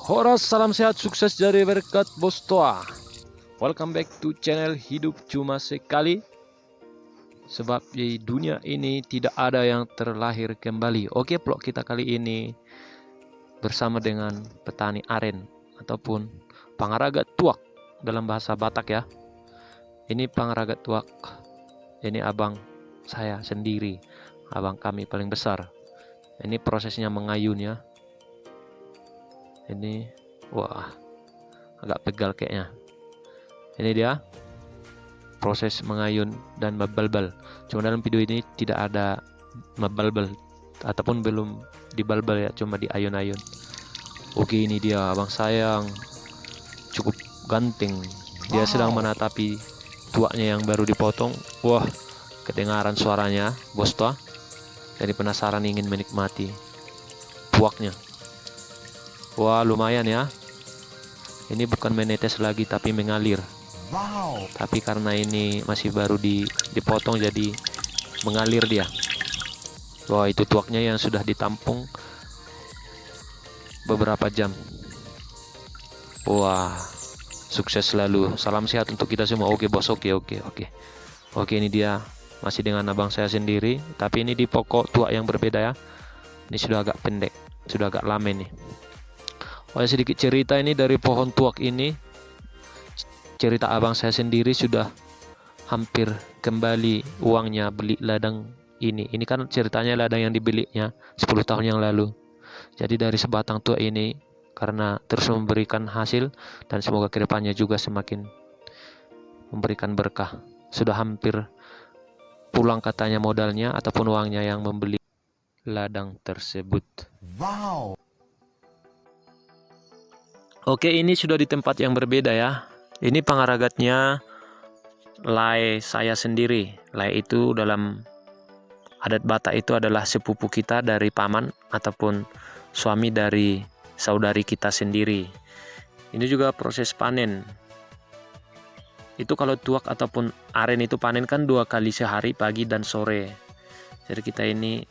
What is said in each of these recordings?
Horas, salam sehat, sukses dari berkat Bos Toa. Welcome back to channel Hidup Cuma Sekali. Sebab di dunia ini tidak ada yang terlahir kembali. Oke, vlog kita kali ini bersama dengan petani aren ataupun pangaragat tuak dalam bahasa Batak ya. Ini pangaragat tuak. Ini abang saya sendiri, abang kami paling besar. Ini prosesnya mengayun ya. Ini wah, agak pegal kayaknya. Ini dia proses mengayun dan membalbal. Cuma dalam video ini tidak ada membalbal ataupun belum dibalbal ya, cuma diayun-ayun. Oke, ini dia abang sayang, cukup ganteng. Dia sedang menatapi tuaknya yang baru dipotong. Wah, kedengaran suaranya Bos Toa. Jadi penasaran ingin menikmati tuaknya. Wah, lumayan ya. Ini bukan menetes lagi tapi mengalir. Wow. Tapi karena ini masih baru dipotong jadi mengalir dia. Wah, itu tuaknya yang sudah ditampung beberapa jam. Wah, sukses selalu. Salam sehat untuk kita semua. Oke bos, oke. Oke, ini dia masih dengan abang saya sendiri. Tapi ini di pokok tuak yang berbeda ya. Ini sudah agak pendek, sudah agak lama nih. Oh, sedikit cerita ini dari pohon tuak ini. Cerita abang saya sendiri sudah hampir kembali uangnya beli ladang ini. Ini kan ceritanya ladang yang dibelinya 10 tahun yang lalu. Jadi dari sebatang tuak ini karena terus memberikan hasil dan semoga kedepannya juga semakin memberikan berkah. Sudah hampir pulang katanya modalnya ataupun uangnya yang membeli ladang tersebut. Wow. Oke, ini sudah di tempat yang berbeda ya. Ini pangaragatnya Lai saya sendiri. Lai itu dalam adat Batak itu adalah sepupu kita dari paman ataupun suami dari saudari kita sendiri. Ini juga proses panen. Itu kalau tuak ataupun aren itu panen kan 2 kali sehari, pagi dan sore. Jadi kita ini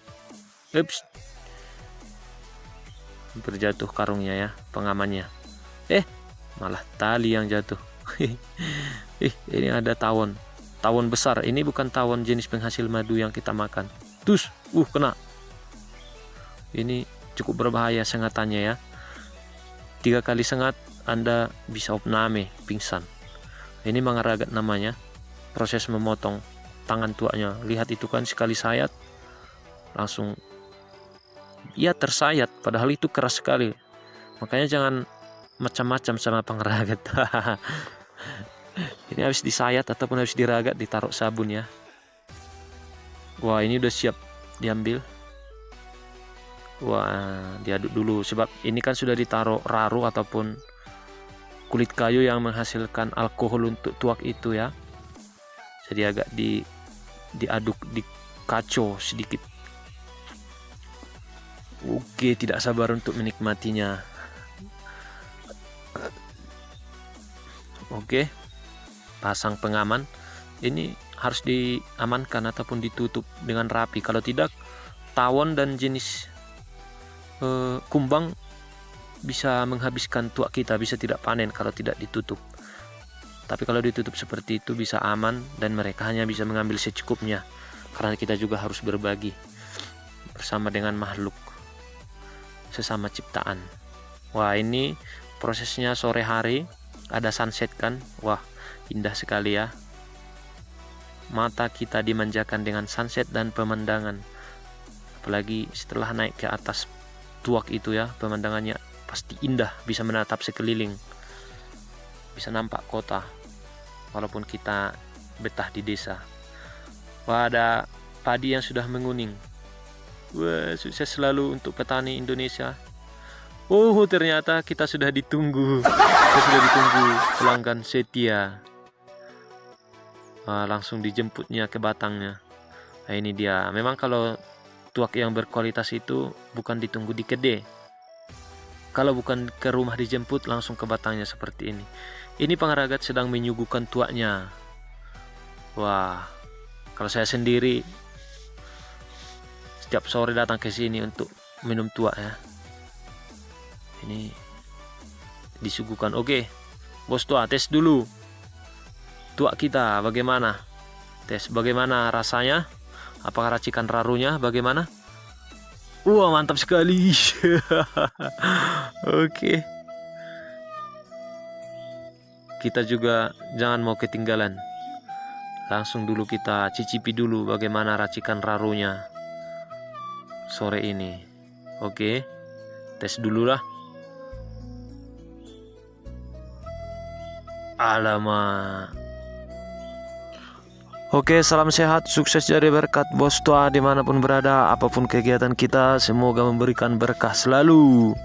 hampir jatuh karungnya ya, pengamannya. Malah tali yang jatuh. Ini ada tawon besar. Ini bukan tawon jenis penghasil madu yang kita makan. Kena. Ini cukup berbahaya sengatannya ya. 3 kali sengat Anda bisa opname, pingsan. Ini mangaragat namanya. Proses memotong tangan tuaknya. Lihat itu kan sekali sayat langsung ya tersayat, padahal itu keras sekali. Makanya jangan macam-macam sama pangaragat. Ini habis disayat ataupun habis diragat ditaruh sabun ya. Wah, ini udah siap diambil. Wah, diaduk dulu sebab ini kan sudah ditaruh raru ataupun kulit kayu yang menghasilkan alkohol untuk tuak itu ya. Jadi agak diaduk, dikacau sedikit. Oke, tidak sabar untuk menikmatinya. Oke, pasang pengaman. Ini harus diamankan ataupun ditutup dengan rapi. Kalau tidak, tawon dan jenis kumbang bisa menghabiskan tuak kita, bisa tidak panen kalau tidak ditutup. Tapi kalau ditutup seperti itu bisa aman dan mereka hanya bisa mengambil secukupnya. Karena kita juga harus berbagi bersama dengan makhluk sesama ciptaan. Wah, ini prosesnya sore hari. Ada sunset kan, wah indah sekali ya. Mata kita dimanjakan dengan sunset dan pemandangan. Apalagi setelah naik ke atas tuak itu ya, pemandangannya pasti indah, bisa menatap sekeliling, bisa nampak kota walaupun kita betah di desa. Wah, ada padi yang sudah menguning. Wah, sukses selalu untuk petani Indonesia. Oh, ternyata kita sudah ditunggu. Kita sudah ditunggu pelanggan setia. Langsung dijemputnya ke batangnya. Nah, ini dia. Memang kalau tuak yang berkualitas itu bukan ditunggu di kedai. Kalau bukan ke rumah dijemput, langsung ke batangnya seperti ini. Ini pangaragat sedang menyuguhkan tuaknya. Wah, kalau saya sendiri setiap sore datang ke sini untuk minum tuak ya. Ini disuguhkan. Oke, bos tua, tes dulu. Tua kita bagaimana? Tes bagaimana rasanya? Apakah racikan rarunya bagaimana? Wah, mantap sekali. Oke. Kita juga jangan mau ketinggalan. Langsung dulu kita cicipi dulu bagaimana racikan rarunya sore ini. Oke, tes dulu lah. Alamak. Oke, salam sehat, sukses jadi berkat bos tua dimanapun berada, apapun kegiatan kita, semoga memberikan berkah selalu.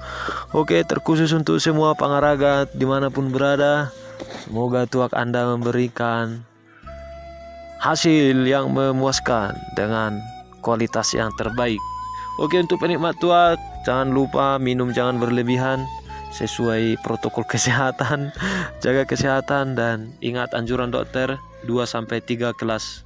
Oke, terkhusus untuk semua pangaragat dimanapun berada, semoga tuak Anda memberikan hasil yang memuaskan dengan kualitas yang terbaik. Oke, untuk penikmat tuak, jangan lupa minum jangan berlebihan, sesuai protokol kesehatan. Jaga kesehatan dan ingat anjuran dokter 2-3 gelas.